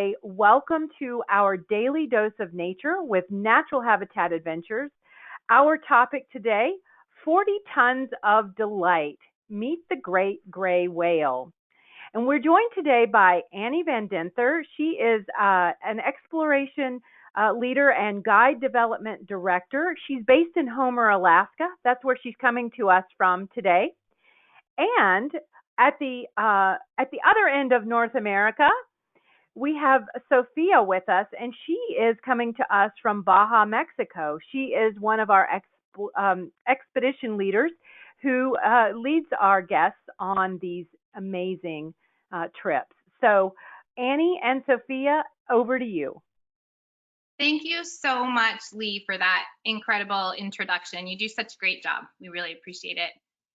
say welcome to our daily dose of nature with Natural Habitat Adventures. Our topic today, 40 tons of delight. Meet the great gray whale. And we're joined today by Annie Van Dinther. She is an exploration leader and guide development director. She's based in Homer, Alaska. That's where she's coming to us from today. And at the other end of North America, we have Sofia with us, and she is coming to us from Baja, Mexico. She is one of our expedition leaders who leads our guests on these amazing trips. So, Annie and Sofia, over to you. Thank you so much, Lee, for that incredible introduction. You do such a great job. We really appreciate it.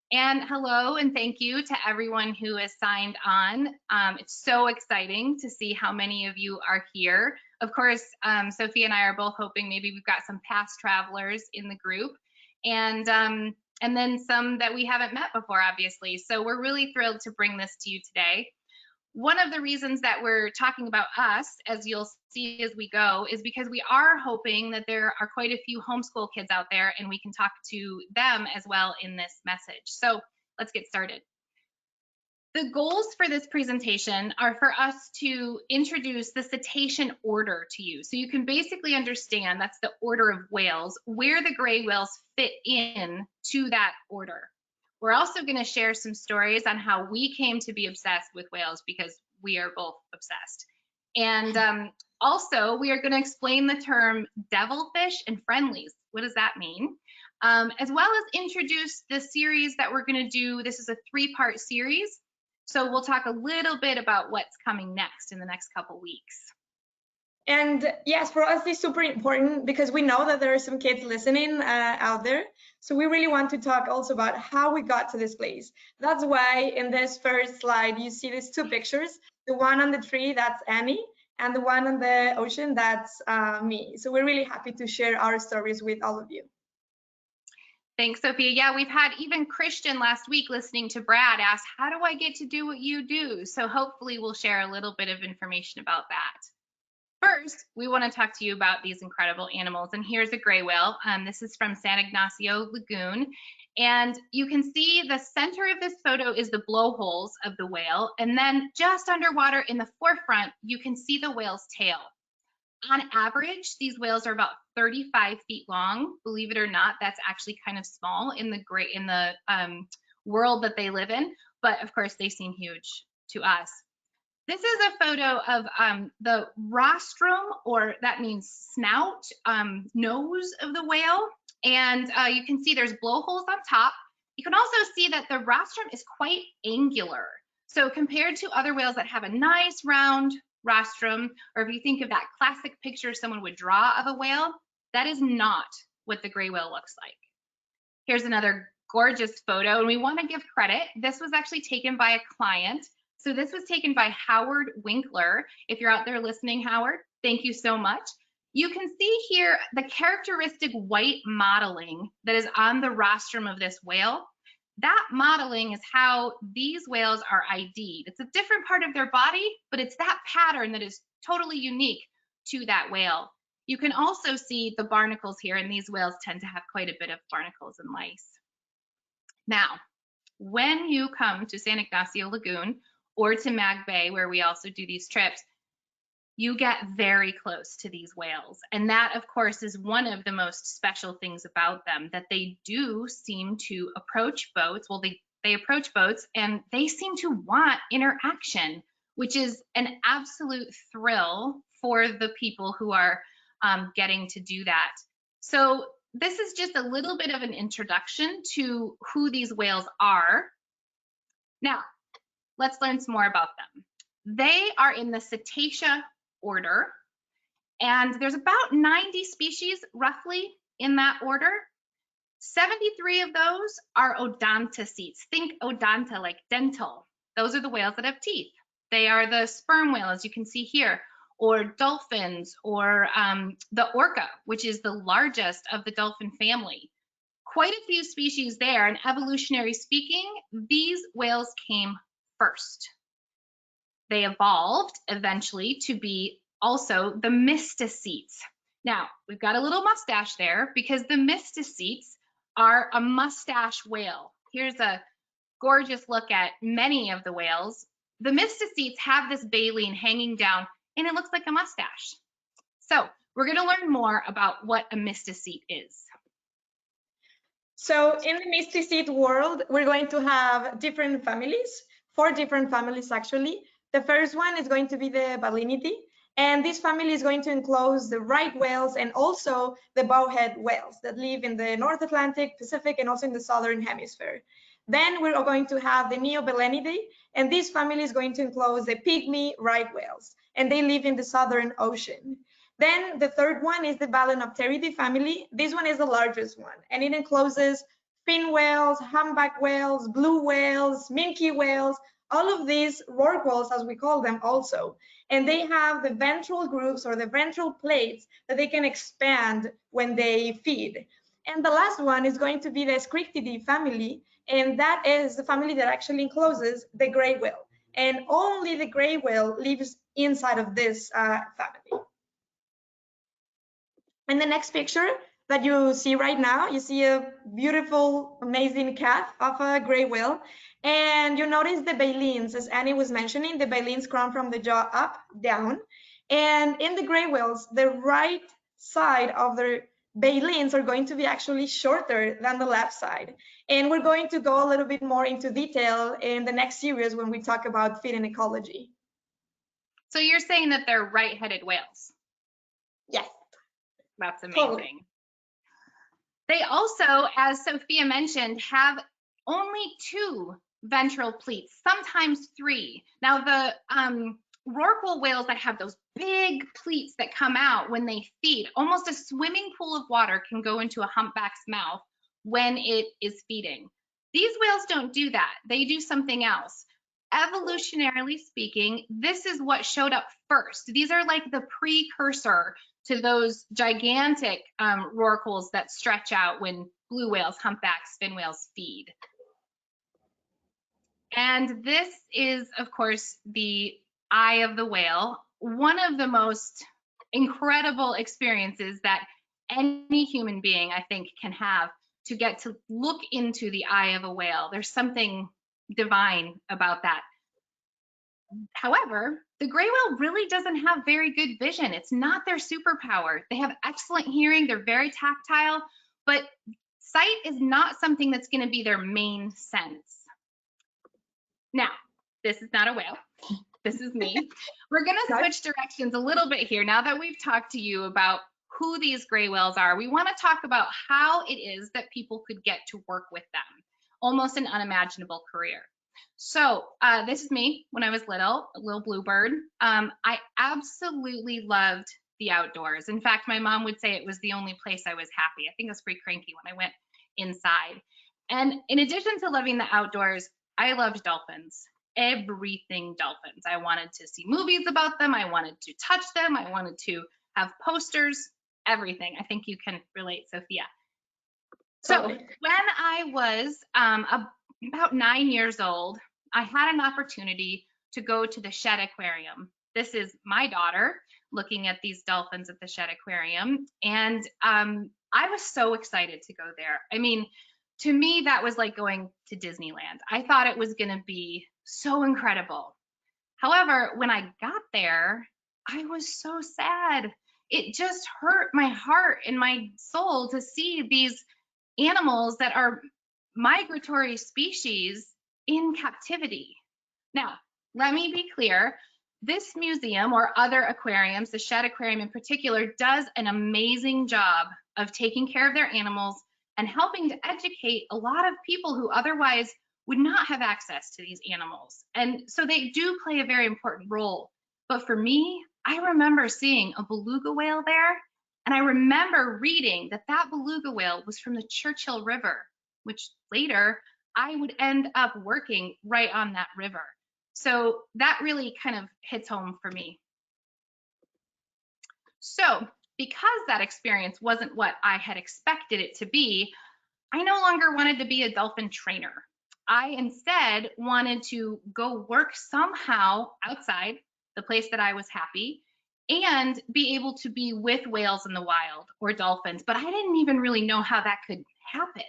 And hello, and thank you to everyone who has signed on. It's so exciting to see how many of you are here. Of course, Sophia and I are both hoping maybe we've got some past travelers in the group, and then some that we haven't met before, obviously. So we're really thrilled to bring this to you today. One of the reasons that we're talking about us, as you'll see as we go, is because we are hoping that there are quite a few homeschool kids out there, and we can talk to them as well in this message. So let's get started. The goals for this presentation are for us to introduce the cetacean order to you. So you can basically understand, that's the order of whales, where the gray whales fit in to that order. We're also going to share some stories on how we came to be obsessed with whales, because we are both obsessed. And also, we are going to explain the term devilfish and friendlies. What does that mean? As well as introduce the series that we're going to do. This is a 3-part series. So we'll talk a little bit about what's coming next in the next couple weeks. And yes, for us, it's super important because we know that there are some kids listening out there. So we really want to talk also about how we got to this place. That's why in this first slide, you see these 2 pictures. The one on the tree, that's Annie, and the one on the ocean, that's me. So we're really happy to share our stories with all of you. Thanks, Sophia. Yeah, we've had even Christian last week listening to Brad ask, how do I get to do what you do? So hopefully we'll share a little bit of information about that. First, we want to talk to you about these incredible animals, and here's a gray whale. This is from San Ignacio Lagoon, and you can see the center of this photo is the blowholes of the whale, and then just underwater in the forefront, you can see the whale's tail. On average, these whales are about 35 feet long. Believe it or not, that's actually kind of small in the world that they live in, but of course they seem huge to us. This is a photo of the rostrum, or that means snout, nose of the whale. And you can see there's blowholes on top. You can also see that the rostrum is quite angular. So compared to other whales that have a nice round rostrum, or if you think of that classic picture someone would draw of a whale, that is not what the gray whale looks like. Here's another gorgeous photo, and we want to give credit. This was actually taken by a client. So this was taken by Howard Winkler. If you're out there listening, Howard, thank you so much. You can see here the characteristic white mottling that is on the rostrum of this whale. That mottling is how these whales are ID'd. It's a different part of their body, but it's that pattern that is totally unique to that whale. You can also see the barnacles here, and these whales tend to have quite a bit of barnacles and lice. Now, when you come to San Ignacio Lagoon, or to Mag Bay, where we also do these trips, you get very close to these whales. And that, of course, is one of the most special things about them, that they do seem to approach boats. Well, they approach boats, and they seem to want interaction, which is an absolute thrill for the people who are getting to do that. So this is just a little bit of an introduction to who these whales are. Now, let's learn some more about them. They are in the Cetacea order, and there's about 90 species roughly in that order. 73 of those are odontocetes. Think odonta, like dental. Those are the whales that have teeth. They are the sperm whale, as you can see here, or dolphins, or the orca, which is the largest of the dolphin family. Quite a few species there, and evolutionary speaking, these whales came first. they evolved eventually to be also the mysticetes. Now, we've got a little mustache there because the mysticetes are a mustache whale. Here's a gorgeous look at many of the whales. The mysticetes have this baleen hanging down and it looks like a mustache. So we're going to learn more about what a mysticete is. So in the mysticete world, we're going to have different families, 4 different families actually. The first one is going to be the Balenidae, and this family is going to enclose the right whales and also the bowhead whales that live in the North Atlantic, Pacific, and also in the Southern Hemisphere. Then we're going to have the Neobelenidae, and this family is going to enclose the pygmy right whales, and they live in the Southern Ocean. Then the third one is the Balanopteridae family. This one is the largest one, and it encloses fin whales, humpback whales, blue whales, minke whales, all of these rorquals, as we call them also. And they have the ventral grooves or the ventral plates that they can expand when they feed. And the last one is going to be the Scriptidae family, and that is the family that actually encloses the gray whale. And only the gray whale lives inside of this family. In the next picture that you see right now, you see a beautiful, amazing cat of a gray whale. And you notice the balines, as Annie was mentioning, the balines come from the jaw up, down. And in the gray whales, the right side of their balines are going to be actually shorter than the left side. And we're going to go a little bit more into detail in the next series when we talk about feeding ecology. So you're saying that they're right-headed whales? Yes. That's amazing. Totally. They also, as Sophia mentioned, have only 2 ventral pleats, sometimes 3. Now the rorqual whales that have those big pleats that come out when they feed, almost a swimming pool of water can go into a humpback's mouth when it is feeding. These whales don't do that. They do something else. Evolutionarily speaking, this is what showed up first. These are like the precursor to those gigantic rorquals that stretch out when blue whales, humpbacks, fin whales feed. And this is, of course, the eye of the whale, one of the most incredible experiences that any human being, I think, can have to get to look into the eye of a whale. There's something divine about that. However, the gray whale really doesn't have very good vision. It's not their superpower. They have excellent hearing, they're very tactile, but sight is not something that's going to be their main sense. Now, this is not a whale. This is me. We're going to switch directions a little bit here. Now that we've talked to you about who these gray whales are, we want to talk about how it is that people could get to work with them. Almost an unimaginable career. So this is me when I was little, a little bluebird. I absolutely loved the outdoors. In fact, my mom would say it was the only place I was happy. I think I was pretty cranky when I went inside. And in addition to loving the outdoors, I loved dolphins, everything dolphins. I wanted to see movies about them. I wanted to touch them. I wanted to have posters, everything. I think you can relate, Sophia. So when I was about 9 years old, I had an opportunity to go to the Shed Aquarium. This is my daughter looking at these dolphins at the Shed Aquarium. And I was so excited to go there. I mean, to me, that was like going to Disneyland. I thought it was going to be so incredible. However, when I got there, I was so sad. It just hurt my heart and my soul to see these animals that are migratory species in captivity. Now, let me be clear. This museum or other aquariums, the Shed Aquarium in particular, does an amazing job of taking care of their animals and helping to educate a lot of people who otherwise would not have access to these animals. And so they do play a very important role. But for me, I remember seeing a beluga whale there, and I remember reading that that beluga whale was from the Churchill River, which later I would end up working right on that river. So that really kind of hits home for me. So because that experience wasn't what I had expected it to be, I no longer wanted to be a dolphin trainer. I instead wanted to go work somehow outside the place that I was happy and be able to be with whales in the wild or dolphins, but I didn't even really know how that could happen.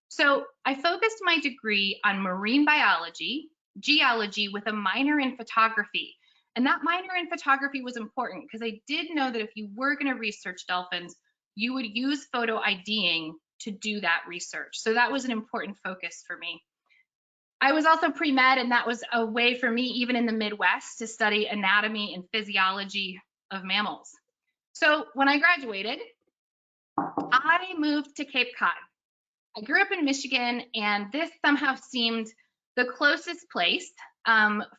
So I focused my degree on marine biology, geology with a minor in photography. And that minor in photography was important because I did know that if you were going to research dolphins, you would use photo IDing to do that research. So that was an important focus for me. I was also pre-med, and that was a way for me, even in the Midwest, to study anatomy and physiology of mammals. So when I graduated, I moved to Cape Cod. I grew up in Michigan, and this somehow seemed the closest place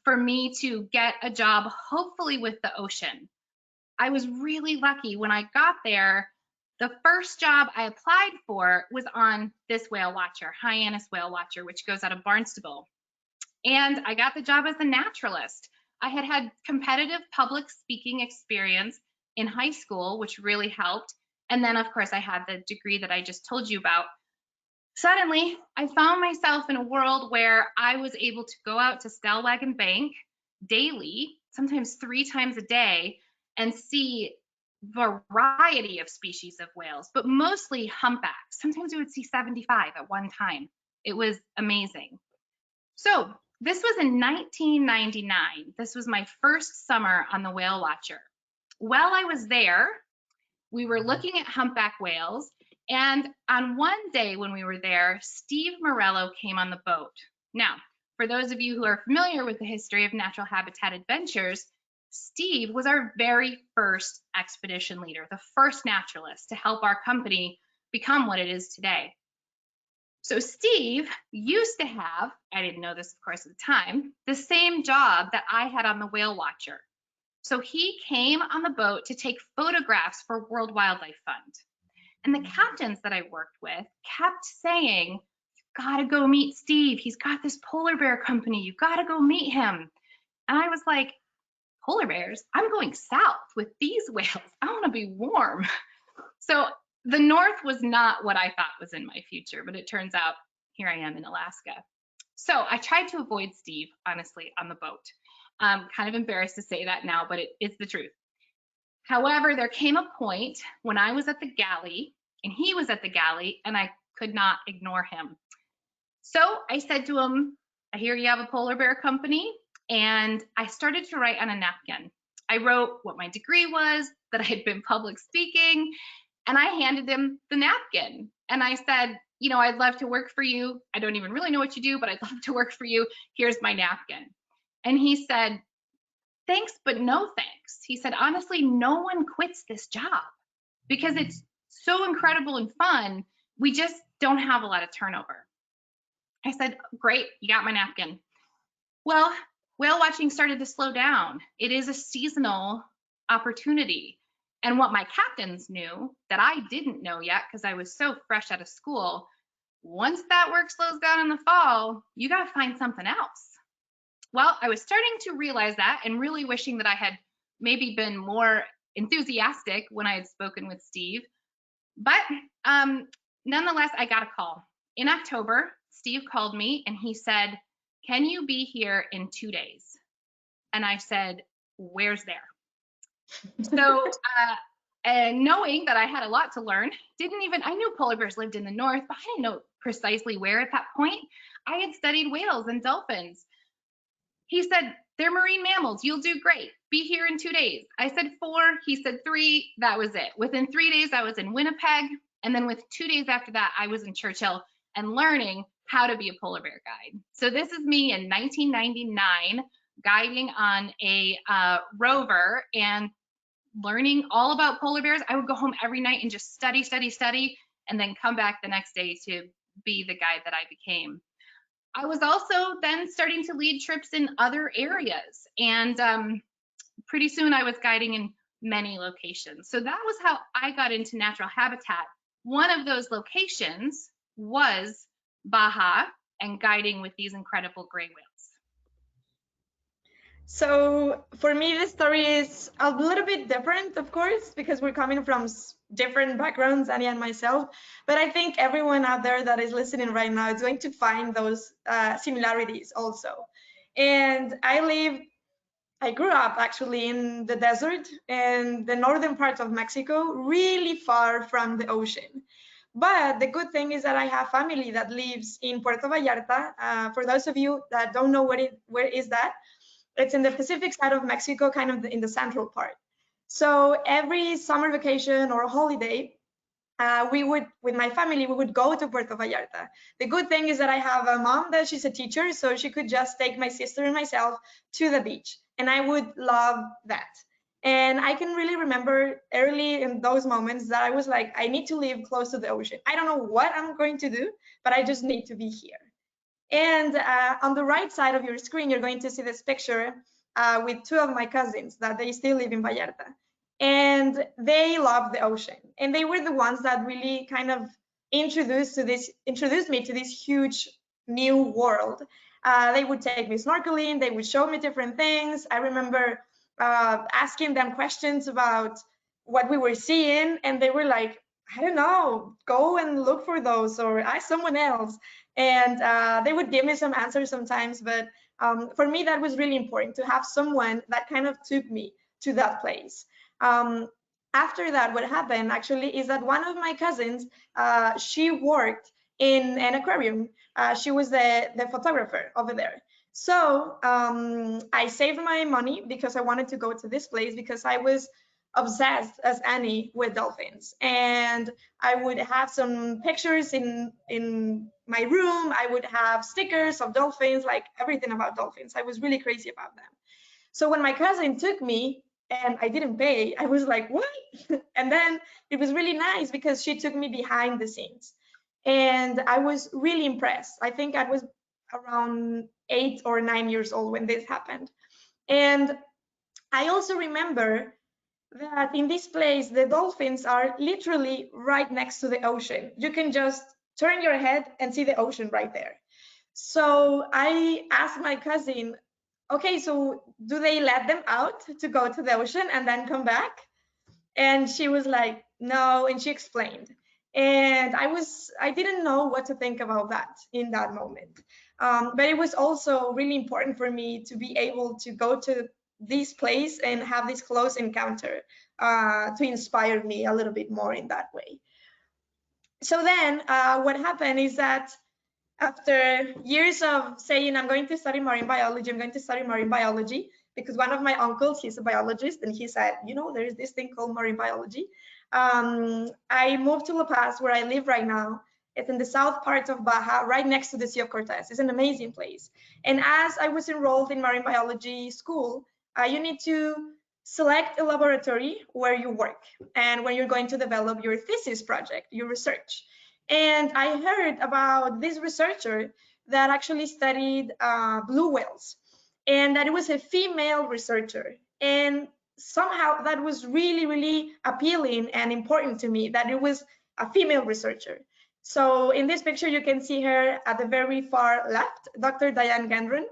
for me to get a job, hopefully with the ocean. I was really lucky when I got there. The first job I applied for was on this whale watcher, Hyannis whale watcher, which goes out of Barnstable. And I got the job as a naturalist. I had had competitive public speaking experience in high school, which really helped. And then, of course, I had the degree that I just told you about. Suddenly, I found myself in a world where I was able to go out to Stellwagen Bank daily, sometimes 3 times a day, and see variety of species of whales, but mostly humpbacks. Sometimes we would see 75 at one time. It was amazing. So this was in 1999. This was my first summer on the Whale Watcher. While I was there, we were looking at humpback whales, and on one day when we were there, Steve Morello came on the boat. Now, for those of you who are familiar with the history of Natural Habitat Adventures, Steve was our very first expedition leader, the first naturalist to help our company become what it is today. So Steve used to have, I didn't know this of course at the time, the same job that I had on the Whale Watcher. So he came on the boat to take photographs for World Wildlife Fund. And the captains that I worked with kept saying, "You gotta go meet Steve. He's got this polar bear company. You gotta go meet him." And I was like, polar bears? I'm going south with these whales. I wanna be warm. So the North was not what I thought was in my future, but it turns out here I am in Alaska. So I tried to avoid Steve, honestly, on the boat. I'm kind of embarrassed to say that now, but it's the truth. However, there came a point when I was at the galley and he was at the galley and I could not ignore him. So I said to him, "I hear you have a polar bear company." And I started to write on a napkin. I wrote what my degree was, that I had been public speaking, and I handed him the napkin. And I said, "You know, I'd love to work for you. I don't even really know what you do, but I'd love to work for you. Here's my napkin." And he said, "Thanks, but no thanks." He said, "Honestly, no one quits this job because it's so incredible and fun. We just don't have a lot of turnover." I said, "Great, you got my napkin." Well, whale watching started to slow down. It is a seasonal opportunity. And what my captains knew that I didn't know yet because I was so fresh out of school, once that work slows down in the fall, you got to find something else. Well, I was starting to realize that and really wishing that I had maybe been more enthusiastic when I had spoken with Steve. But nonetheless, I got a call. In October, Steve called me and he said, "Can you be here in 2 days?" And I said, "Where's there?" So, and knowing that I had a lot to learn, I knew polar bears lived in the north, but I didn't know precisely where at that point. I had studied whales and dolphins. He said, "They're marine mammals. You'll do great. Be here in 2 days." I said 4, he said 3, that was it. Within 3 days, I was in Winnipeg. And then with 2 days after that, I was in Churchill and learning how to be a polar bear guide. So this is me in 1999 guiding on a rover and learning all about polar bears. I would go home every night and just study, and then come back the next day to be the guide that I became. I was also then starting to lead trips in other areas, and pretty soon I was guiding in many locations. So that was how I got into natural habitat. One of those locations was Baja and guiding with these incredible gray whales. So for me, the story is a little bit different, of course, because we're coming from different backgrounds, Annie and myself. But I think everyone out there that is listening right now is going to find those similarities also. And I grew up actually in the desert in the northern part of Mexico, really far from the ocean. But the good thing is that I have family that lives in Puerto Vallarta. For those of you that don't know where is that, it's in the Pacific side of Mexico, kind of in the central part. So every summer vacation or holiday, we would, with my family, we would go to Puerto Vallarta. The good thing is that I have a mom that she's a teacher, so she could just take my sister and myself to the beach, and I would love that. And I can really remember early in those moments that I was like, I need to live close to the ocean. I don't know what I'm going to do, but I just need to be here. And on the right side of your screen, you're going to see this picture with two of my cousins that they still live in Vallarta. And they love the ocean. And they were the ones that really kind of introduced me to this huge new world. They would take me snorkeling, they would show me different things. I remember asking them questions about what we were seeing, and they were like, I don't know, go and look for those or ask someone else. And they would give me some answers sometimes, but for me that was really important to have someone that kind of took me to that place. um, After that, what happened actually is that one of my cousins, she worked in an aquarium. She was the photographer over there. So I saved my money because I wanted to go to this place because I was obsessed as Annie with dolphins. And I would have some pictures in my room. I would have stickers of dolphins, like everything about dolphins. I was really crazy about them. So when my cousin took me and I didn't pay, I was like, what? And then it was really nice because she took me behind the scenes. And I was really impressed. I think I was around 8 or 9 years old when this happened. And I also remember that in this place, the dolphins are literally right next to the ocean. You can just turn your head and see the ocean right there. So I asked my cousin, okay, so do they let them out to go to the ocean and then come back? And she was like, no, and she explained. And I didn't know what to think about that in that moment. But it was also really important for me to be able to go to this place and have this close encounter to inspire me a little bit more in that way. So then what happened is that after years of saying, I'm going to study marine biology, I'm going to study marine biology, because one of my uncles, he's a biologist, and he said, you know, there's this thing called marine biology. I moved to La Paz, where I live right now. It's in the south part of Baja, right next to the Sea of Cortez. It's an amazing place. And as I was enrolled in marine biology school, you need to select a laboratory where you work and where you're going to develop your thesis project, your research. And I heard about this researcher that actually studied blue whales, and that it was a female researcher. And somehow that was really, really appealing and important to me that it was a female researcher. So in this picture, you can see her at the very far left, Dr. Diane Gendron.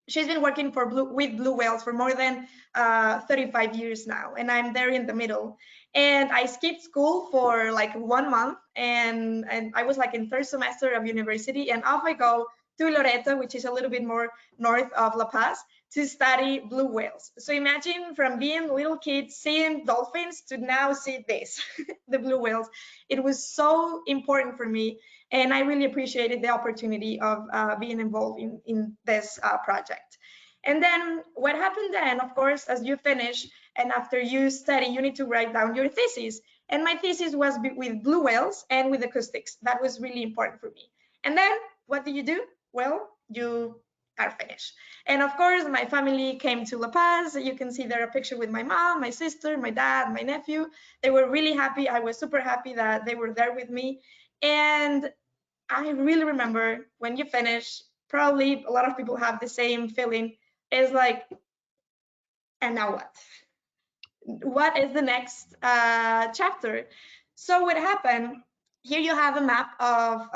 She's been working with blue whales for more than 35 years now, and I'm there in the middle. And I skipped school for like 1 month, and I was like in third semester of university, and off I go to Loreto, which is a little bit more north of La Paz, to study blue whales. So imagine from being little kids seeing dolphins to now see this, the blue whales. It was so important for me, and I really appreciated the opportunity of being involved in this project. And then what happened then, of course, as you finish and after you study, you need to write down your thesis. And my thesis was with blue whales and with acoustics. That was really important for me. And then what do you do? Well, you are finished. And of course, my family came to La Paz. You can see there a picture with my mom, my sister, my dad, my nephew. They were really happy. I was super happy that they were there with me. And I really remember when you finish, probably a lot of people have the same feeling. It's like, and now what? What is the next chapter? So what happened here you have a map of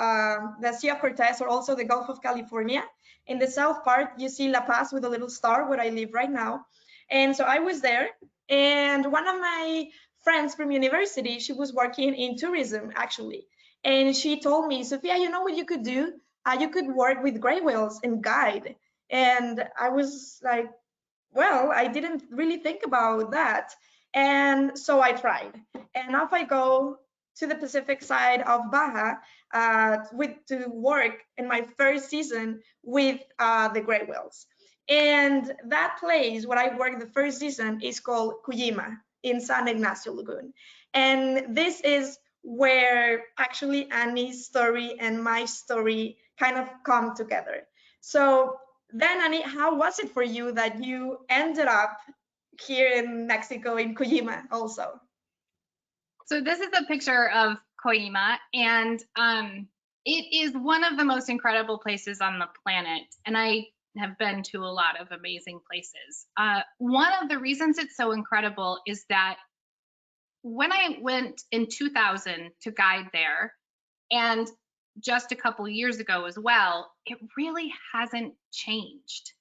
the Sea of Cortez, or also the Gulf of California. In the south part, you see La Paz with a little star, where I live right now. And so I was there, and one of my friends from university, she was working in tourism, actually. And she told me, Sofia, you know what you could do? You could work with gray whales and guide. And I was like, well, I didn't really think about that. And so I tried. And off I go to the Pacific side of Baja to work in my first season with the gray whales. And that place where I worked the first season is called Cuyima in San Ignacio Lagoon. And this is where actually Annie's story and my story kind of come together. So then, Annie, how was it for you that you ended up here in Mexico, in Cuyima also? So this is a picture of Koima, and it is one of the most incredible places on the planet. And I have been to a lot of amazing places. One of the reasons it's so incredible is that when I went in 2000 to guide there, and just a couple years ago as well, it really hasn't changed.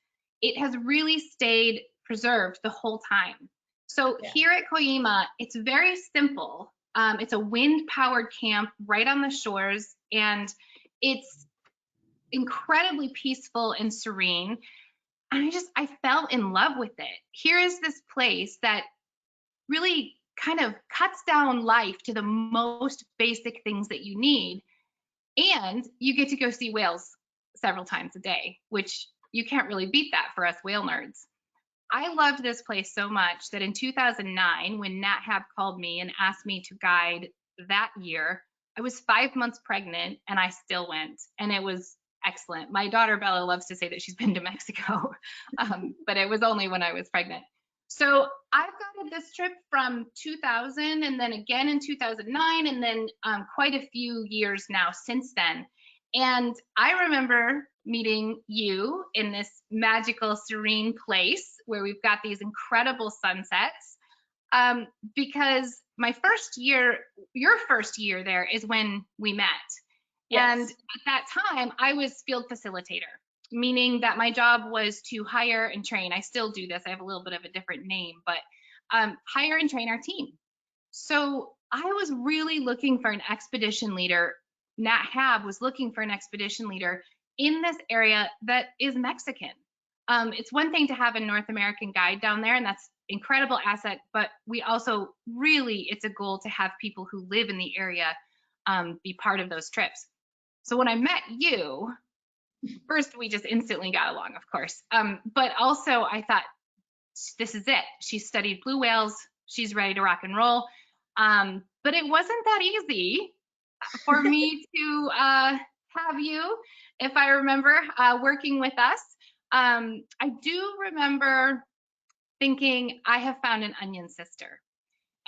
It has really stayed preserved the whole time. So here at Koima, it's very simple. It's a wind-powered camp right on the shores, and it's incredibly peaceful and serene. And I fell in love with it. Here is this place that really kind of cuts down life to the most basic things that you need. And you get to go see whales several times a day, which you can't really beat that for us whale nerds. I loved this place so much that in 2009, when NatHab called me and asked me to guide that year, I was 5 months pregnant and I still went, and it was excellent. My daughter Bella loves to say that she's been to Mexico, but it was only when I was pregnant. So I've guided this trip from 2000 and then again in 2009 and then quite a few years now since then. And I remember meeting you in this magical, serene place where we've got these incredible sunsets because my first year, your first year there is when we met. Yes. And at that time, I was field facilitator, meaning that my job was to hire and train. I still do this. I have a little bit of a different name, but hire and train our team. So I was really looking for an expedition leader. NatHab was looking for an expedition leader in this area that is Mexican. It's one thing to have a North American guide down there, and that's incredible asset, but we also really, it's a goal to have people who live in the area be part of those trips. So when I met you, first we just instantly got along, of course, but also I thought, this is it. She studied blue whales, she's ready to rock and roll. But it wasn't that easy for me to have you, if I remember, working with us. I do remember thinking, I have found an onion sister.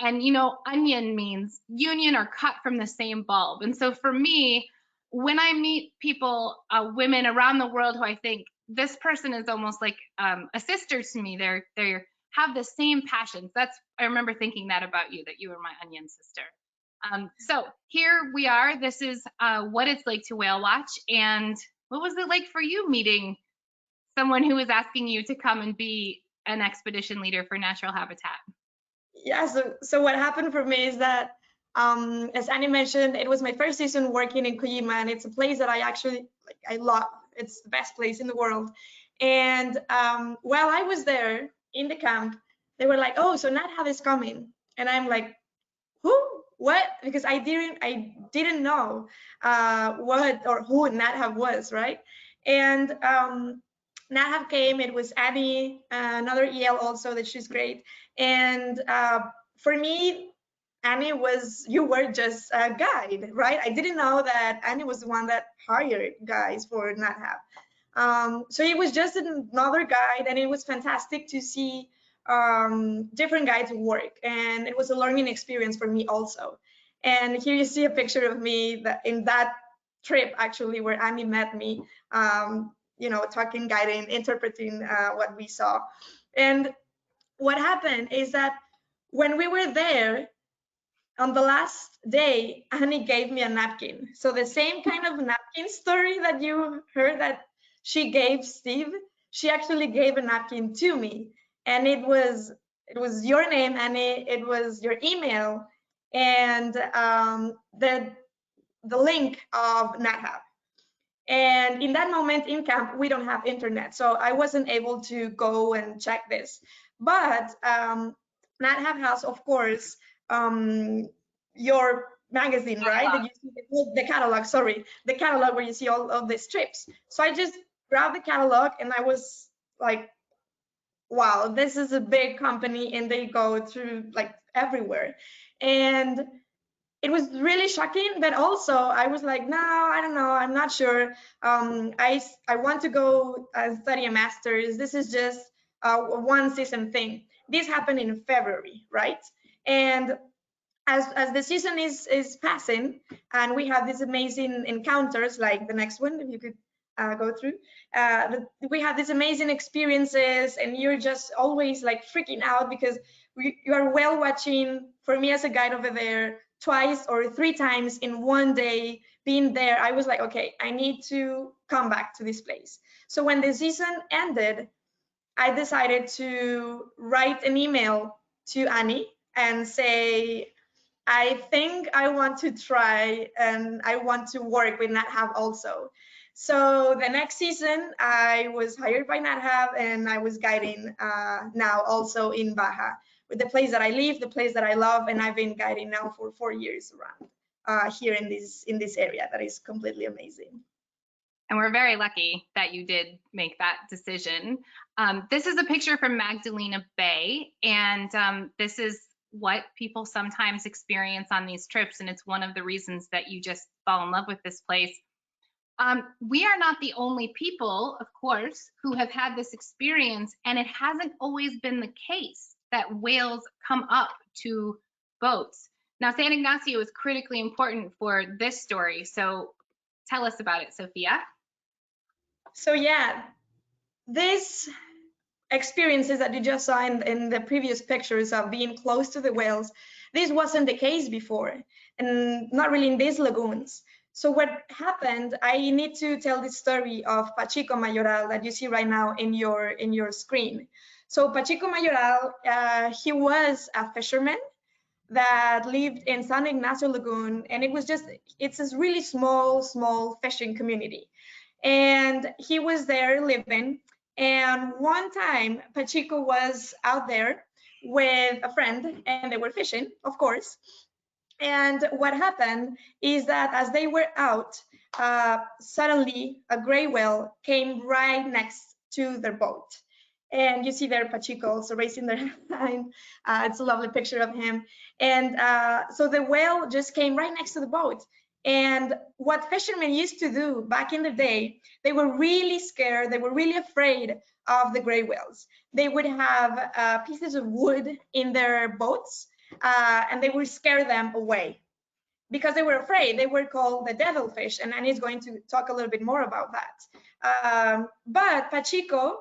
And you know, onion means union or cut from the same bulb. And so for me, when I meet people, women around the world who I think this person is almost like a sister to me, they have the same passions. I remember thinking that about you, that you were my onion sister. So here we are. This is what it's like to whale watch. And what was it like for you meeting someone who was asking you to come and be an expedition leader for natural habitat? Yeah, so what happened for me is that, as Annie mentioned, it was my first season working in Cuyima, and it's a place that I actually, I love. It's the best place in the world. And while I was there in the camp, they were like, oh, so NatHab is coming. And I'm like, who? What? Because I didn't know what or who NatHab was, right? And NatHab came. It was Annie, another EL also that she's great. And for me, Annie you were just a guide, right? I didn't know that Annie was the one that hired guys for NatHab. So it was just another guide, and it was fantastic to see different guides work, and it was a learning experience for me also. And here you see a picture of me in that trip, actually, where Annie met me, you know, talking, guiding, interpreting what we saw. And what happened is that when we were there, on the last day, Annie gave me a napkin. So the same kind of napkin story that you heard that she gave Steve, she actually gave a napkin to me, and it was your name, Annie. It was your email, and the link of NatHab. And in that moment in camp, we don't have internet, so I wasn't able to go and check this. But NatHab has, of course, your magazine, right? That you see the catalog. Sorry, the catalog where you see all of the strips. So I just grabbed the catalog, and I was like, "Wow, this is a big company, and they go through like everywhere." And it was really shocking, but also I was like, no, I don't know, I'm not sure. I want to go study a master's. This is just a one season thing. This happened in February, right? And as the season is passing, and we have these amazing encounters, like the next one, if you could go through. We have these amazing experiences, and you're just always like freaking out because you are whale watching. For me as a guide over there, twice or three times in one day, being there, I was like, okay, I need to come back to this place. So when the season ended, I decided to write an email to Annie and say, I think I want to try and I want to work with NatHab also. So the next season, I was hired by NatHab, and I was guiding now also in Baja, with the place that I live, the place that I love, and I've been guiding now for 4 years around here in this area. That is completely amazing. And we're very lucky that you did make that decision. This is a picture from Magdalena Bay, and this is what people sometimes experience on these trips, and it's one of the reasons that you just fall in love with this place. We are not the only people, of course, who have had this experience, and it hasn't always been the case that whales come up to boats. Now, San Ignacio is critically important for this story, so tell us about it, Sofia. So yeah, these experiences that you just saw in the previous pictures of being close to the whales, this wasn't the case before, and not really in these lagoons. So what happened, I need to tell the story of Pachico Mayoral that you see right now in your screen. So Pachico Mayoral, he was a fisherman that lived in San Ignacio Lagoon, and it's a really small fishing community. And he was there living, and one time Pachico was out there with a friend, and they were fishing, of course. And what happened is that as they were out, suddenly a gray whale came right next to their boat. And you see there Pachico also raising their hand. It's a lovely picture of him. And so the whale just came right next to the boat. And what fishermen used to do back in the day, they were really scared, they were really afraid of the gray whales. They would have pieces of wood in their boats, and they would scare them away because they were afraid. They were called the devilfish, and Annie's going to talk a little bit more about that. But Pachico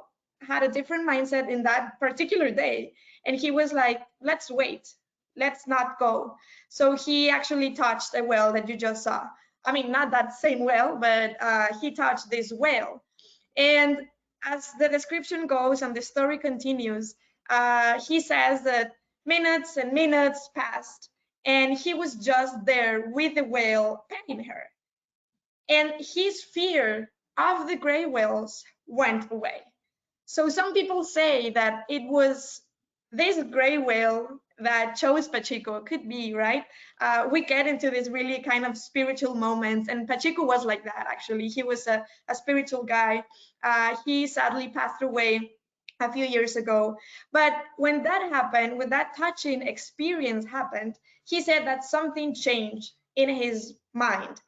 had a different mindset in that particular day, and he was like, let's wait, let's not go. So he actually touched a whale that you just saw. I mean, not that same whale, but he touched this whale. And as the description goes and the story continues, he says that minutes and minutes passed, and he was just there with the whale petting her. And his fear of the gray whales went away. So some people say that it was this gray whale that chose Pachico. Could be, right? We get into this really kind of spiritual moments, and Pachico was like that, actually. He was a spiritual guy. He sadly passed away a few years ago. But when that happened, when that touching experience happened, he said that something changed in his mind.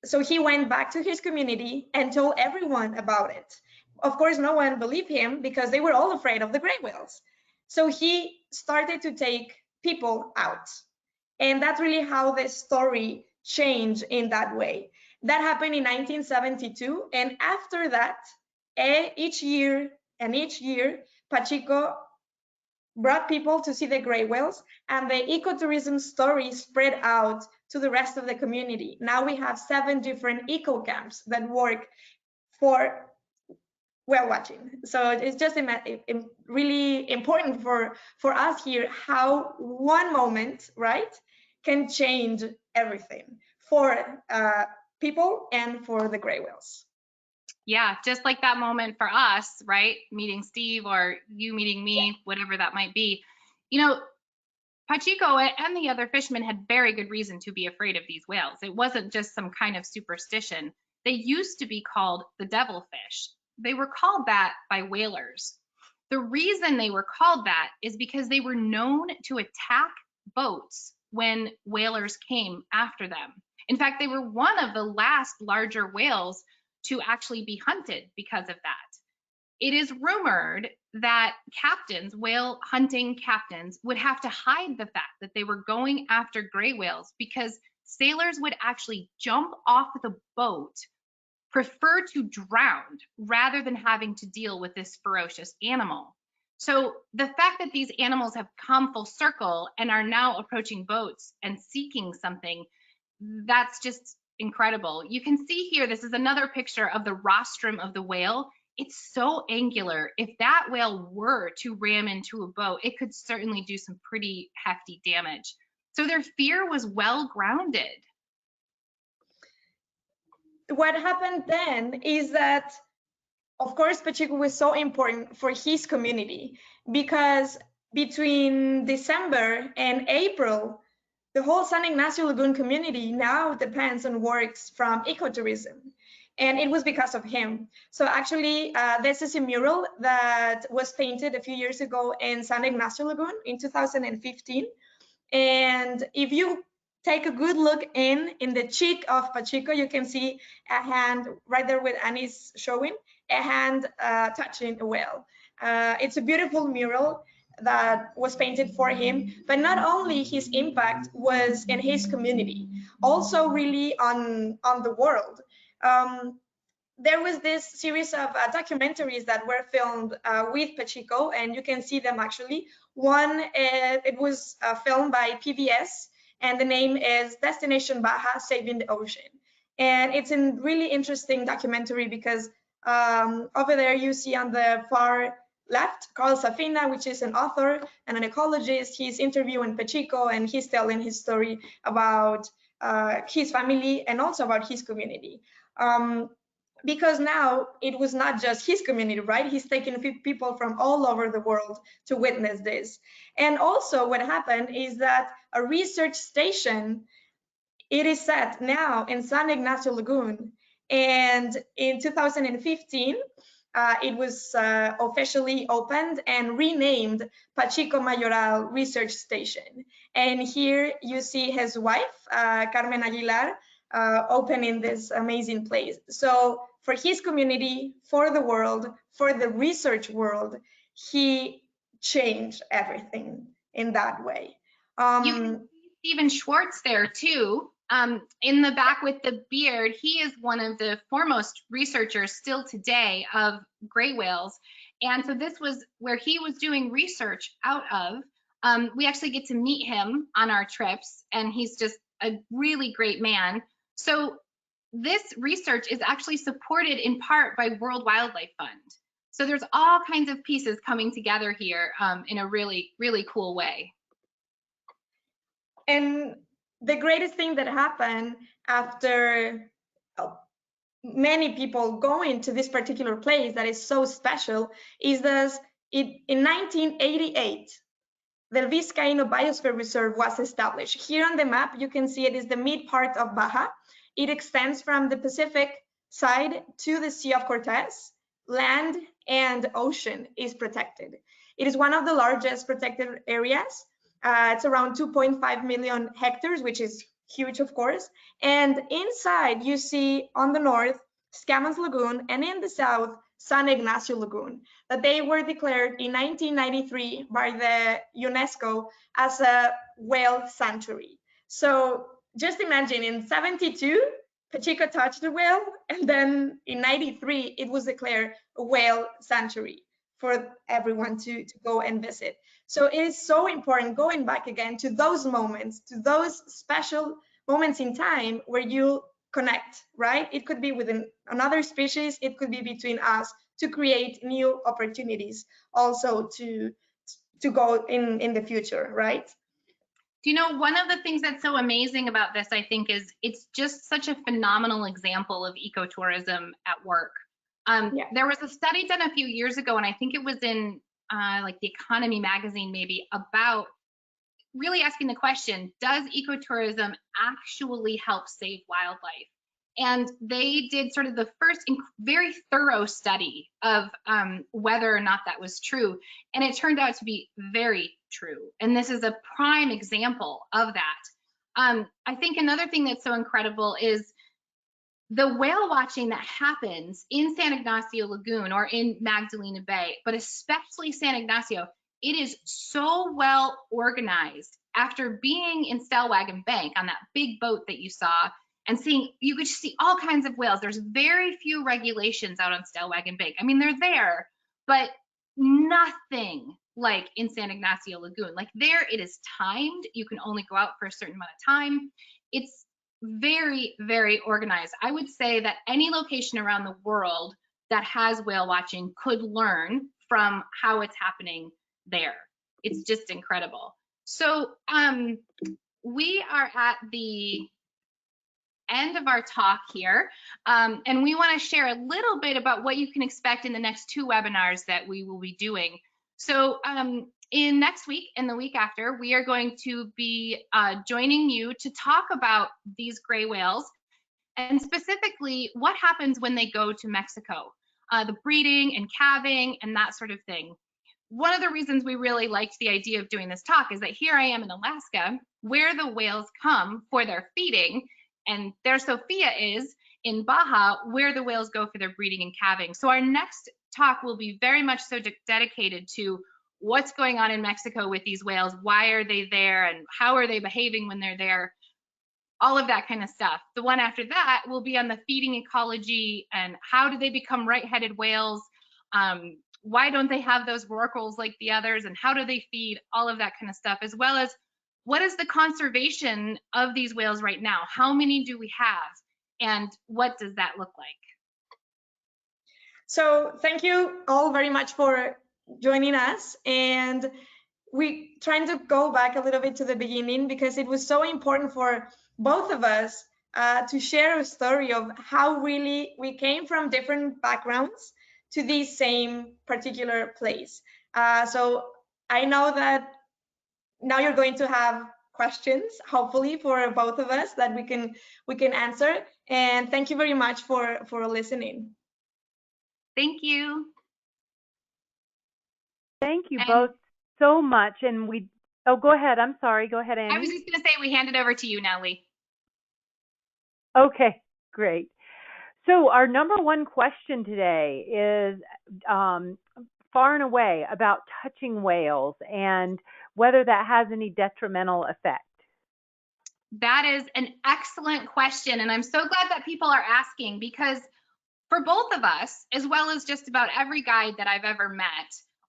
So he went back to his community and told everyone about it. Of course, no one believed him because they were all afraid of the gray whales. So he started to take people out. And that's really how the story changed in that way. That happened in 1972. And after that, each year, Pachico brought people to see the gray whales, and the ecotourism story spread out to the rest of the community. Now we have 7 different eco camps that work for whale watching. So it's just really important for us here how one moment, right, can change everything for people and for the gray whales. Yeah, just like that moment for us, right? Meeting Steve or you meeting me, whatever that might be. You know, Pacheco and the other fishermen had very good reason to be afraid of these whales. It wasn't just some kind of superstition. They used to be called the devilfish. They were called that by whalers. The reason they were called that is because they were known to attack boats when whalers came after them. In fact, they were one of the last larger whales to actually be hunted because of that. It is rumored that captains, whale hunting captains, would have to hide the fact that they were going after gray whales because sailors would actually jump off the boat, prefer to drown rather than having to deal with this ferocious animal. So the fact that these animals have come full circle and are now approaching boats and seeking something, that's just incredible. You can see here, this is another picture of the rostrum of the whale. It's so angular. If that whale were to ram into a boat, it could certainly do some pretty hefty damage. So their fear was well grounded. What happened then is that, of course, Pacheco was so important for his community because between December and April, the whole San Ignacio Lagoon community now depends on works from ecotourism. And it was because of him. So actually, this is a mural that was painted a few years ago in San Ignacio Lagoon in 2015. And if you take a good look in the cheek of Pacheco, you can see a hand right there with Annie's showing, a hand touching a whale. It's a beautiful mural that was painted for him, but not only his impact was in his community, also really on the world. There was this series of documentaries that were filmed with Pacheco, and you can see them actually. One, it was filmed by PBS, and the name is Destination Baja, Saving the Ocean. And it's a really interesting documentary because over there you see on the far left, Carl Safina, which is an author and an ecologist. He's interviewing Pacheco and he's telling his story about his family and also about his community. Because now it was not just his community, right? He's taking people from all over the world to witness this. And also what happened is that a research station, it is set now in San Ignacio Lagoon. And in 2015, it was officially opened and renamed Pacheco Mayoral Research Station. And here you see his wife, Carmen Aguilar, opening this amazing place. So for his community, for the world, for the research world, he changed everything in that way. You can see Stephen Schwartz there too. In the back with the beard, he is one of the foremost researchers still today of gray whales. And so this was where he was doing research out of. We actually get to meet him on our trips, and he's just a really great man. So this research is actually supported in part by World Wildlife Fund. So there's all kinds of pieces coming together here in a really, really cool way. And the greatest thing that happened after many people going to this particular place that is so special is that in 1988, the Vizcaíno Biosphere Reserve was established. Here on the map, you can see it is the mid part of Baja. It extends from the Pacific side to the Sea of Cortez. Land and ocean is protected. It is one of the largest protected areas. It's around 2.5 million hectares, which is huge, of course. And inside, you see on the north, Scammons Lagoon, and in the south, San Ignacio Lagoon, that they were declared in 1993 by the UNESCO as a whale sanctuary. So just imagine in 72, Pacheco touched the whale, and then in 93, it was declared a whale sanctuary. for everyone to go and visit. So it is so important going back again to those moments, to those special moments in time where you connect, right? It could be with another species, it could be between us, to create new opportunities also to go in the future, right? Do you know, one of the things that's so amazing about this, I think, is it's just such a phenomenal example of ecotourism at work. Yeah. There was a study done a few years ago, and I think it was in like the Economy magazine, maybe, about really asking the question, does ecotourism actually help save wildlife? And they did sort of the first very thorough study of whether or not that was true. And it turned out to be very true. And this is a prime example of that. I think another thing that's so incredible is the whale watching that happens in San Ignacio Lagoon or in Magdalena Bay, but especially San Ignacio, it is so well organized. After being in Stellwagen Bank on that big boat that you saw and seeing, you could see all kinds of whales. There's very few regulations out on Stellwagen Bank. I mean, they're there, but nothing like in San Ignacio Lagoon. Like there, it is timed. You can only go out for a certain amount of time. It's very, very organized. I would say that any location around the world that has whale watching could learn from how it's happening there. It's just incredible. So we are at the end of our talk here, and we want to share a little bit about what you can expect in the next 2 webinars that we will be doing. So in next week and the week after, we are going to be joining you to talk about these gray whales, and specifically what happens when they go to Mexico, the breeding and calving and that sort of thing. One of the reasons we really liked the idea of doing this talk is that here I am in Alaska, where the whales come for their feeding, and there Sofia is in Baja, where the whales go for their breeding and calving. So our next talk will be very much so dedicated to what's going on in Mexico with these whales, why are they there, and how are they behaving when they're there, all of that kind of stuff. The one after that will be on the feeding ecology and how do they become right-headed whales, why don't they have those rorquals like the others, and how do they feed, all of that kind of stuff, as well as what is the conservation of these whales right now? How many do we have? And what does that look like? So thank you all very much for joining us. And we trying to go back a little bit to the beginning because it was so important for both of us to share a story of how really we came from different backgrounds to this same particular place. So I know that now you're going to have questions, hopefully, for both of us that we can answer. And thank you very much for listening. Thank you. Thank you both so much. And go ahead. I'm sorry. Go ahead, Annie. I was just going to say we hand it over to you now, Lee. Okay, great. So our number one question today is far and away about touching whales and whether that has any detrimental effect. That is an excellent question. And I'm so glad that people are asking, because for both of us, as well as just about every guide that I've ever met,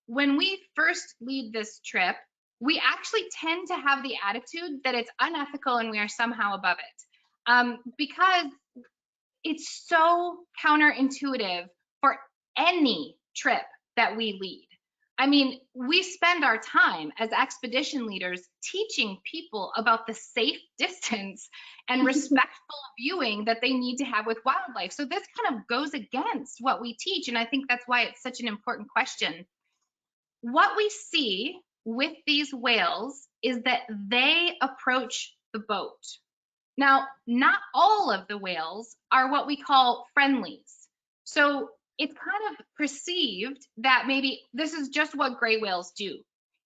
when we first lead this trip, we actually tend to have the attitude that it's unethical and we are somehow above it. Because it's so counterintuitive for any trip that we lead. I mean, we spend our time as expedition leaders teaching people about the safe distance and respectful viewing that they need to have with wildlife. So this kind of goes against what we teach, and I think that's why it's such an important question. What we see with these whales is that they approach the boat. Now, not all of the whales are what we call friendlies. So it's kind of perceived that maybe this is just what gray whales do.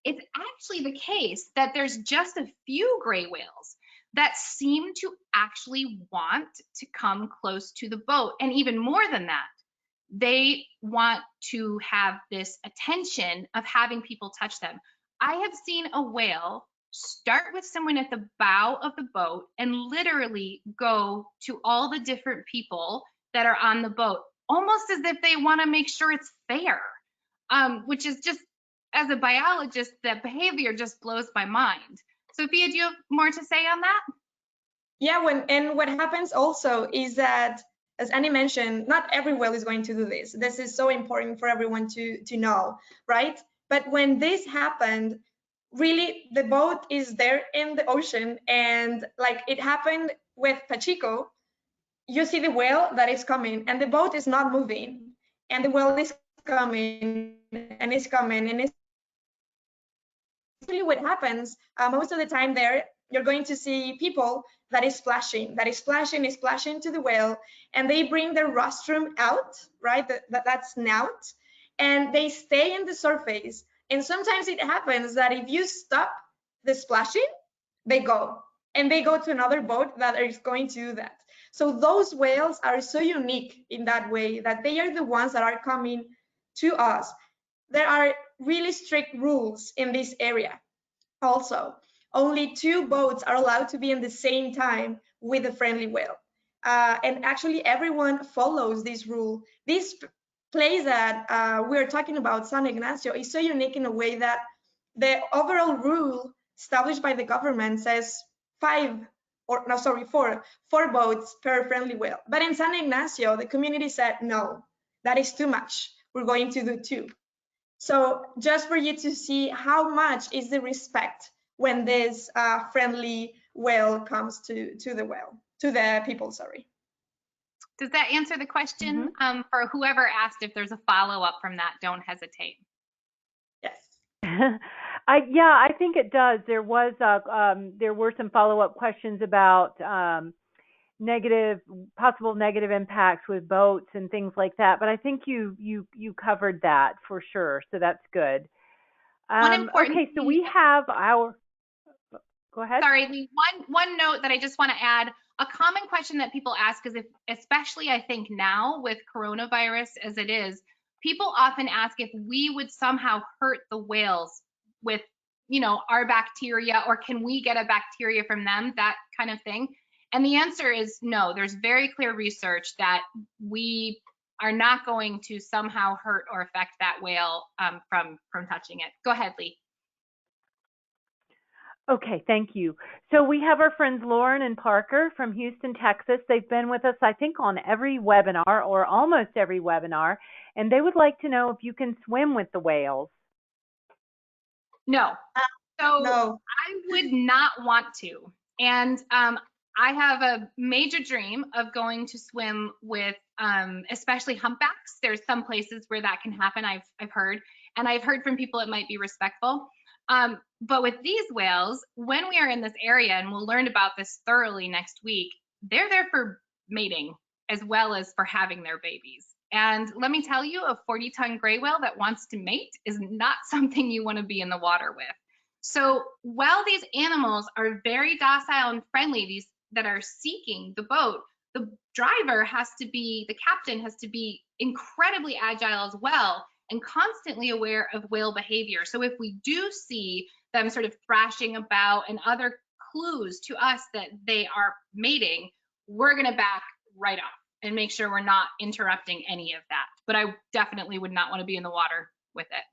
It's actually the case that there's just a few gray whales that seem to actually want to come close to the boat. And even more than that, they want to have this attention of having people touch them. I have seen a whale start with someone at the bow of the boat and literally go to all the different people that are on the boat, almost as if they want to make sure it's fair. which is just, as a biologist, that behavior just blows my mind. Sophia, do you have more to say on that? Yeah, what happens also is that, as Annie mentioned, not every whale is going to do this. This is so important for everyone to know, right? But when this happened, really the boat is there in the ocean, and like it happened with Pachico, you see the whale that is coming, and the boat is not moving, and the whale is coming and it's coming and it's really what happens. Most of the time there, you're going to see people that is splashing to the whale, and they bring their rostrum out, right? That snout, and they stay in the surface. And sometimes it happens that if you stop the splashing, they go to another boat that is going to do that. So those whales are so unique in that way that they are the ones that are coming to us. There are really strict rules in this area. Also, only 2 boats are allowed to be in the same time with a friendly whale. And actually everyone follows this rule. This place that we're talking about, San Ignacio, is so unique in a way that the overall rule established by the government says 4 boats per friendly whale. But in San Ignacio, the community said, no, that is too much. We're going to do 2. So just for you to see how much is the respect when this friendly whale comes to the people, sorry. Does that answer the question? For whoever asked, if there's a follow-up from that, don't hesitate. Yes. I think it does. There were some follow-up questions about possible negative impacts with boats and things like that. But I think you covered that for sure. So that's good. Okay, so we have our. Go ahead. Sorry, Lee. One note that I just want to add. A common question that people ask is, especially I think now with coronavirus as it is, people often ask if we would somehow hurt the whales with, our bacteria, or can we get a bacteria from them, that kind of thing. And the answer is no. There's very clear research that we are not going to somehow hurt or affect that whale from touching it. Go ahead, Lee. Okay, thank you. So we have our friends Lauren and Parker from Houston, Texas. They've been with us, I think, on every webinar or almost every webinar, and they would like to know if you can swim with the whales. No. No. I would not want to. And I have a major dream of going to swim with especially humpbacks. There's some places where that can happen, I've heard. And I've heard from people it might be respectful. But with these whales, when we are in this area, and we'll learn about this thoroughly next week, they're there for mating as well as for having their babies. And let me tell you, a 40-ton gray whale that wants to mate is not something you want to be in the water with. So while these animals are very docile and friendly, these that are seeking the boat, the captain has to be incredibly agile as well and constantly aware of whale behavior. So if we do see them sort of thrashing about and other clues to us that they are mating, we're going to back right off and make sure we're not interrupting any of that. But I definitely would not want to be in the water with it.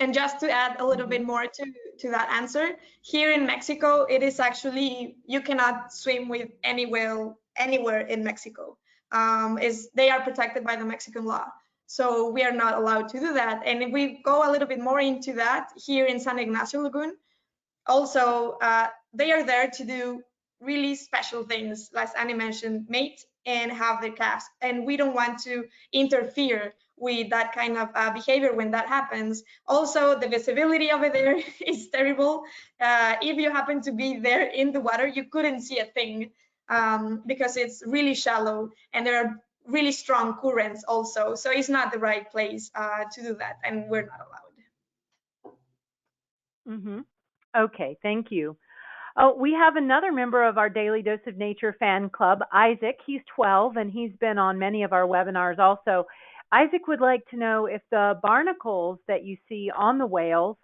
And just to add a little bit more to that answer, here in Mexico, it is actually, you cannot swim with any whale anywhere in Mexico. They are protected by the Mexican law. So we are not allowed to do that. And if we go a little bit more into that, here in San Ignacio Lagoon, also, they are there to do really special things, as Annie mentioned, mate and have their calves. And we don't want to interfere with that kind of behavior when that happens. Also, the visibility over there is terrible. If you happen to be there in the water, you couldn't see a thing because it's really shallow and there are really strong currents also. So it's not the right place to do that, and we're not allowed. Okay, thank you. Oh, we have another member of our Daily Dose of Nature fan club, Isaac. He's 12 and he's been on many of our webinars also. Isaac would like to know if the barnacles that you see on the whales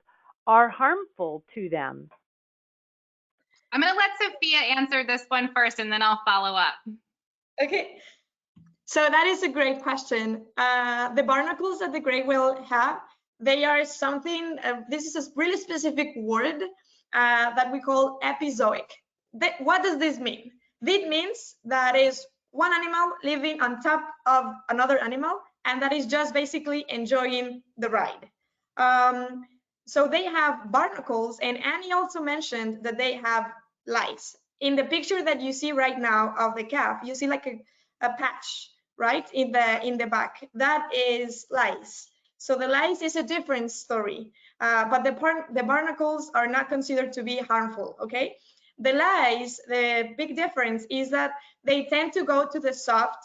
are harmful to them. I'm going to let Sophia answer this one first and then I'll follow up. Okay, so that is a great question. The barnacles that the gray whale have they are something, this is a really specific word that we call epizoic. What does this mean? This means that is one animal living on top of another animal, and that is just basically enjoying the ride. So they have barnacles, and Annie also mentioned that they have lice. In the picture that you see right now of the calf, you see like a patch, right, in the back. That is lice. So the lice is a different story, but the barnacles are not considered to be harmful, okay? The lice, the big difference is that they tend to go to the soft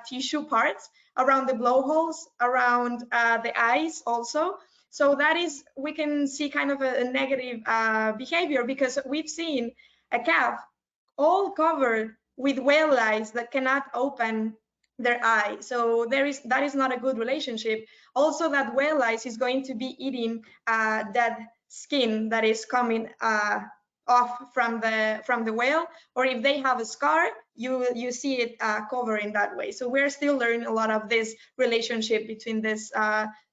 tissue parts around the blowholes, around the eyes also. So that is, we can see kind of a negative behavior, because we've seen a calf all covered with whale lice that cannot open their eye. So that is not a good relationship. Also, that whale lice is going to be eating that skin that is coming off from the whale, or if they have a scar, you see it covering that way. So we're still learning a lot of this relationship between these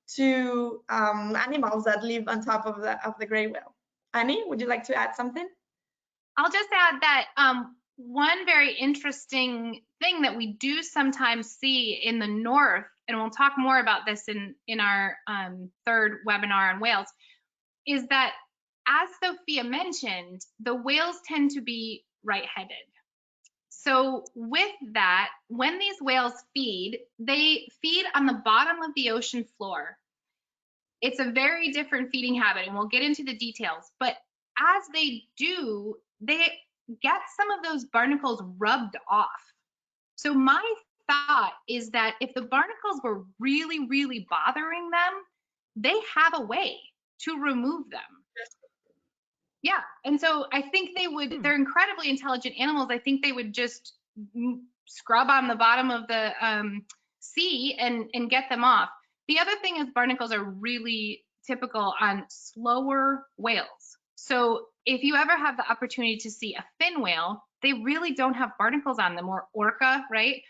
two animals that live on top of the gray whale. Annie, would you like to add something? I'll just add that one very interesting thing that we do sometimes see in the north, and we'll talk more about this in our third webinar on whales, is that, as Sophia mentioned, the whales tend to be right-headed. So with that, when these whales feed, they feed on the bottom of the ocean floor. It's a very different feeding habit, and we'll get into the details. But as they do, they get some of those barnacles rubbed off. So my thought is that if the barnacles were really, really bothering them, they have a way to remove them. Yeah, and so I think they would, they're incredibly intelligent animals. I think they would just scrub on the bottom of the sea and get them off. The other thing is barnacles are really typical on slower whales. So if you ever have the opportunity to see a fin whale, they really don't have barnacles on them, or orca, right?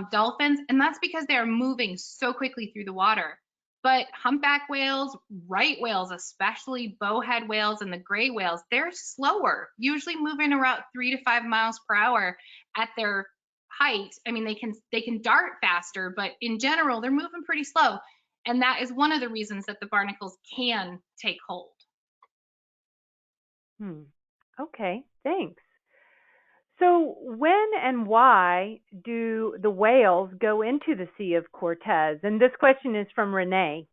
Dolphins, and that's because they're moving so quickly through the water. But humpback whales, right whales, especially bowhead whales and the gray whales, they're slower, usually moving around 3 to 5 miles per hour at their height. I mean, they can dart faster, but in general, they're moving pretty slow. And that is one of the reasons that the barnacles can take hold. Okay, thanks. So when and why do the whales go into the Sea of Cortez? And this question is from Renee.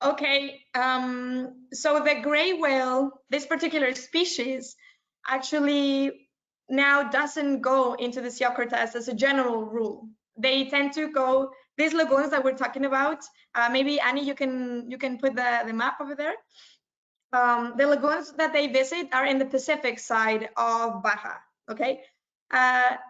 Okay, so the gray whale, this particular species, actually now doesn't go into the Sea of Cortez as a general rule. They tend to go, these lagoons that we're talking about, maybe Annie, you can put the map over there. The lagoons that they visit are in the Pacific side of Baja, okay?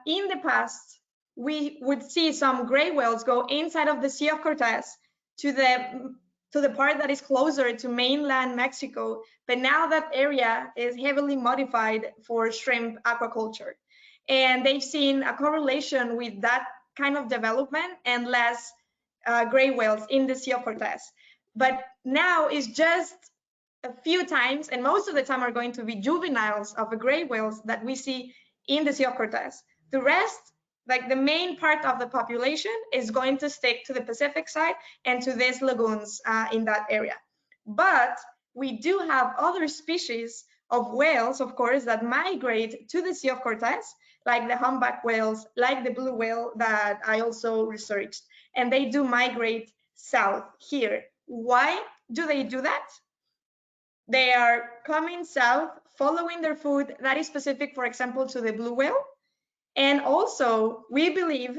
In the past, we would see some gray whales go inside of the Sea of Cortez to the part that is closer to mainland Mexico, but now that area is heavily modified for shrimp aquaculture. And they've seen a correlation with that kind of development and less gray whales in the Sea of Cortez. But now it's just a few times, and most of the time are going to be juveniles of the gray whales that we see in the Sea of Cortez. The rest, like the main part of the population, is going to stick to the Pacific side and to these lagoons in that area. But we do have other species of whales, of course, that migrate to the Sea of Cortez, like the humpback whales, like the blue whale that I also researched, and they do migrate south here. Why do they do that? They are coming south, following their food that is specific, for example, to the blue whale. And also, we believe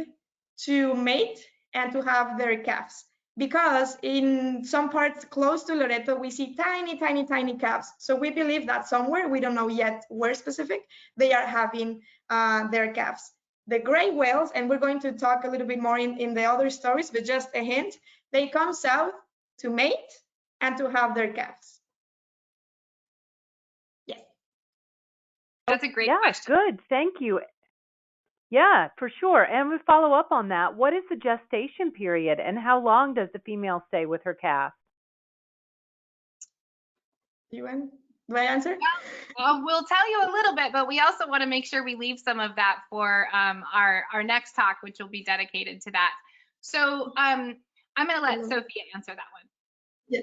to mate and to have their calves, because in some parts close to Loreto, we see tiny, tiny, tiny calves. So we believe that somewhere, we don't know yet where specific, they are having their calves. The gray whales, and we're going to talk a little bit more in the other stories, but just a hint, they come south to mate and to have their calves. Yes. That's a great question. Good. Thank you. Yeah, for sure. And we follow up on that. What is the gestation period, and how long does the female stay with her calf? Do I answer? Well, we'll tell you a little bit, but we also want to make sure we leave some of that for our next talk, which will be dedicated to that. So I'm going to let Sofia answer that one. Yeah.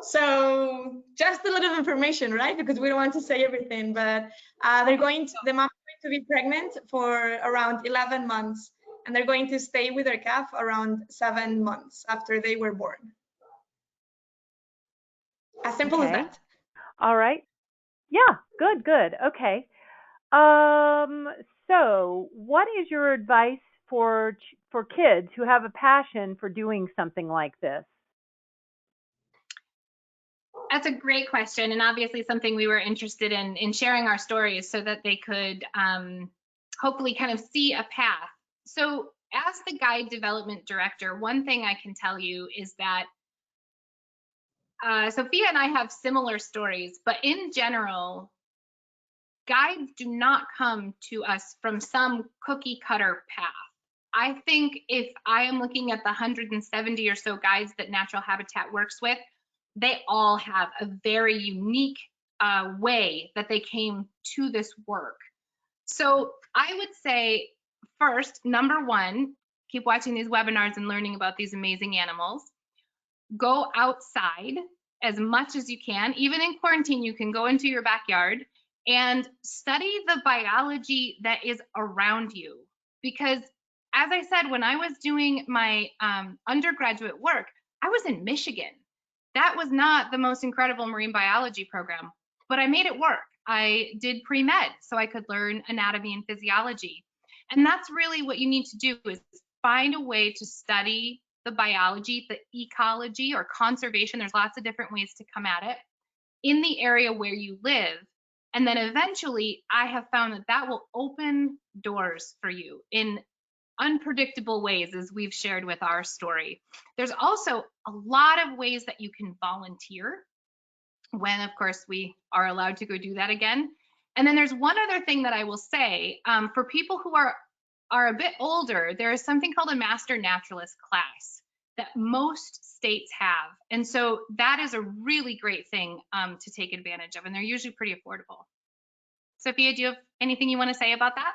So just a little information, right? Because we don't want to say everything, but the mom is going to be pregnant for around 11 months, and they're going to stay with their calf around 7 months after they were born. As simple as that. All right. Yeah, good, good. Okay. So what is your advice for kids who have a passion for doing something like this? That's a great question, and obviously something we were interested in sharing our stories so that they could hopefully kind of see a path. So as the guide development director, one thing I can tell you is that Sofia and I have similar stories, but in general, guides do not come to us from some cookie cutter path. I think if I am looking at the 170 or so guides that Natural Habitat works with, they all have a very unique way that they came to this work. So I would say first, number one, keep watching these webinars and learning about these amazing animals. Go outside as much as you can. Even in quarantine, you can go into your backyard and study the biology that is around you. Because as I said, when I was doing my undergraduate work, I was in Michigan. That was not the most incredible marine biology program, but I made it work. I did pre-med so I could learn anatomy and physiology. And that's really what you need to do, is find a way to study the biology, the ecology, or conservation. There's lots of different ways to come at it in the area where you live. And then eventually I have found that that will open doors for you in unpredictable ways, as we've shared with our story. There's also a lot of ways that you can volunteer when, of course, we are allowed to go do that again. And then there's one other thing that I will say, for people who are a bit older, there is something called a Master Naturalist class that most states have. And so that is a really great thing to take advantage of, and they're usually pretty affordable. Sofia, do you have anything you want to say about that?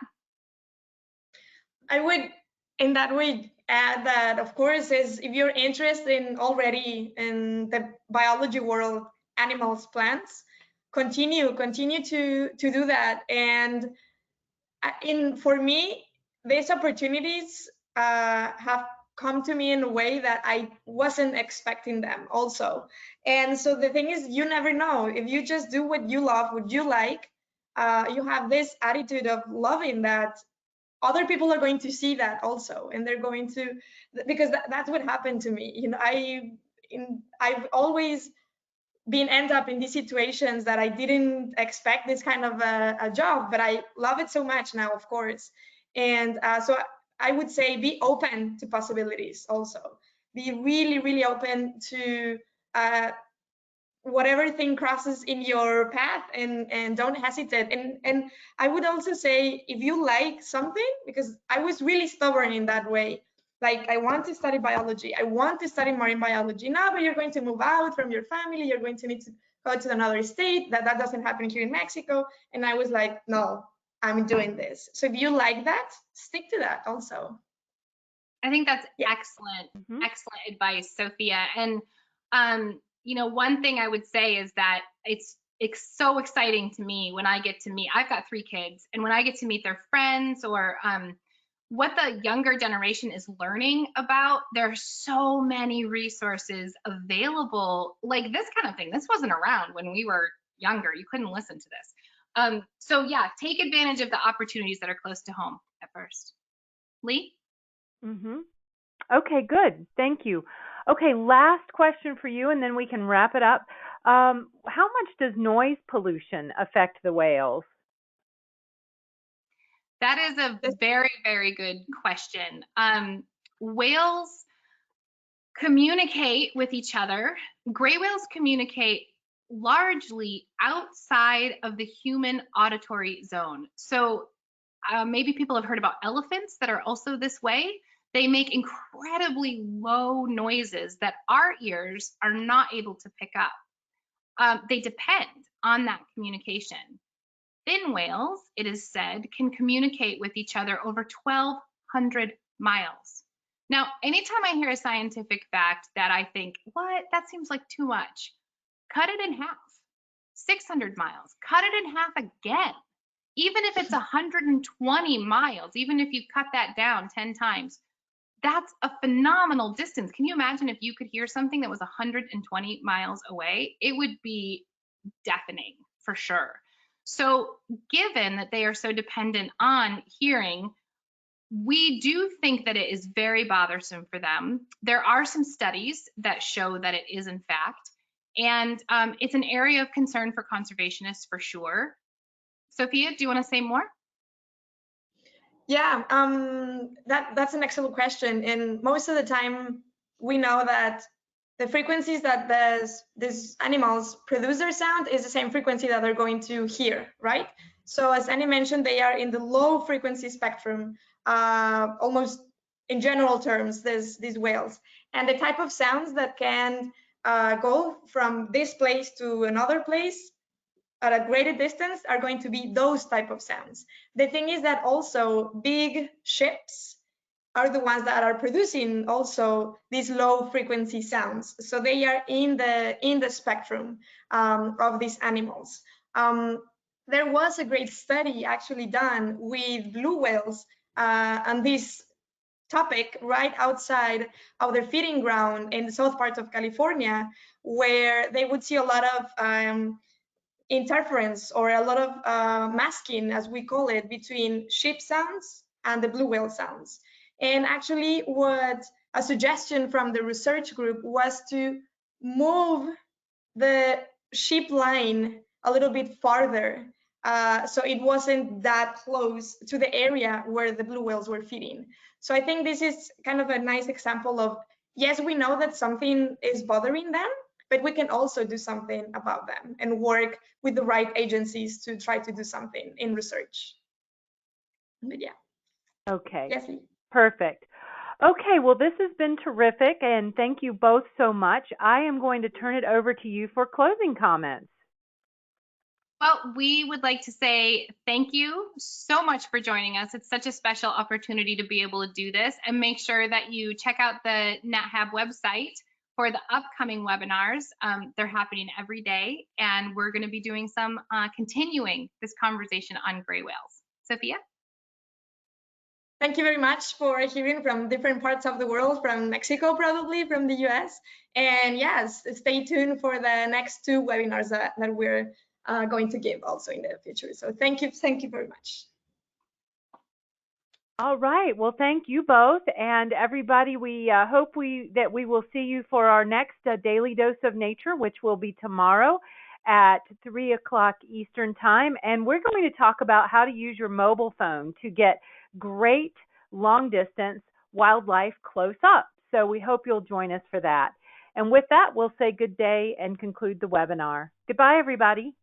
I would, in that way, add that, of course, is if you're interested in already in the biology world, animals, plants, continue to do that. And for me, these opportunities have come to me in a way that I wasn't expecting them also. And so the thing is, you never know. If you just do what you love, what you like, you have this attitude of loving that, other people are going to see that also, and they're going to, because that's what happened to me. You know, I've always been end up in these situations that I didn't expect this kind of a job, but I love it so much now, of course. And so I would say be open to possibilities also. Be really, really open to whatever thing crosses in your path, and don't hesitate. And I would also say, if you like something, because I was really stubborn in that way, like, I want to study biology, I want to study marine biology. No, but you're going to move out from your family, you're going to need to go to another state, that doesn't happen here in Mexico. And I was like, no, I'm doing this. So if you like that, stick to that also. I think that's excellent, excellent advice, Sofia. And you know, one thing I would say is that it's so exciting to me when I get to meet, I've got 3 kids, and when I get to meet their friends, or what the younger generation is learning about, there are so many resources available, like this kind of thing. This wasn't around when we were younger. You couldn't listen to this. So yeah, take advantage of the opportunities that are close to home at first. Lee? Okay, good. Thank you. Okay, last question for you, and then we can wrap it up. How much does noise pollution affect the whales? That is a very, very good question. Whales communicate with each other. Gray whales communicate largely outside of the human auditory zone. So maybe people have heard about elephants that are also this way. They make incredibly low noises that our ears are not able to pick up. they depend on that communication. Fin whales, it is said, can communicate with each other over 1,200 miles. Now, anytime I hear a scientific fact that I think, what, that seems like too much, cut it in half. 600 miles, cut it in half again. Even if it's 120 miles, even if you cut that down 10 times, that's a phenomenal distance. Can you imagine if you could hear something that was 120 miles away? It would be deafening for sure. So given that they are so dependent on hearing, we do think that it is very bothersome for them. There are some studies that show that it is in fact, and it's an area of concern for conservationists for sure. Sofia, do you want to say more? Yeah, that's an excellent question. And most of the time, we know that the frequencies that these animals produce their sound is the same frequency that they're going to hear, right? So as Annie mentioned, they are in the low frequency spectrum, almost in general terms, these whales. And the type of sounds that can go from this place to another place at a greater distance are going to be those type of sounds. The thing is that also big ships are the ones that are producing also these low frequency sounds. So they are in the spectrum of these animals. There was a great study actually done with blue whales on this topic right outside of their feeding ground in the south part of California, where they would see a lot of interference or a lot of masking, as we call it, between ship sounds and the blue whale sounds. And actually what a suggestion from the research group was to move the ship line a little bit farther, so it wasn't that close to the area where the blue whales were feeding. So I think this is kind of a nice example of, yes, we know that something is bothering them, but we can also do something about them and work with the right agencies to try to do something in research. But yeah. Okay. Yes, Lee. Perfect. Okay, well, this has been terrific, and thank you both so much. I am going to turn it over to you for closing comments. Well, we would like to say thank you so much for joining us. It's such a special opportunity to be able to do this, and make sure that you check out the NatHab website for the upcoming webinars. They're happening every day, and we're going to be doing some continuing this conversation on gray whales. Sofia? Thank you very much for hearing from different parts of the world, from Mexico, probably from the US. And yes, stay tuned for the next 2 webinars that we're going to give also in the future. So thank you very much. All right. Well, thank you both, and everybody. We hope that we will see you for our next Daily Dose of Nature, which will be tomorrow at 3 o'clock Eastern Time. And we're going to talk about how to use your mobile phone to get great long distance wildlife close up. So we hope you'll join us for that. And with that, we'll say good day and conclude the webinar. Goodbye, everybody.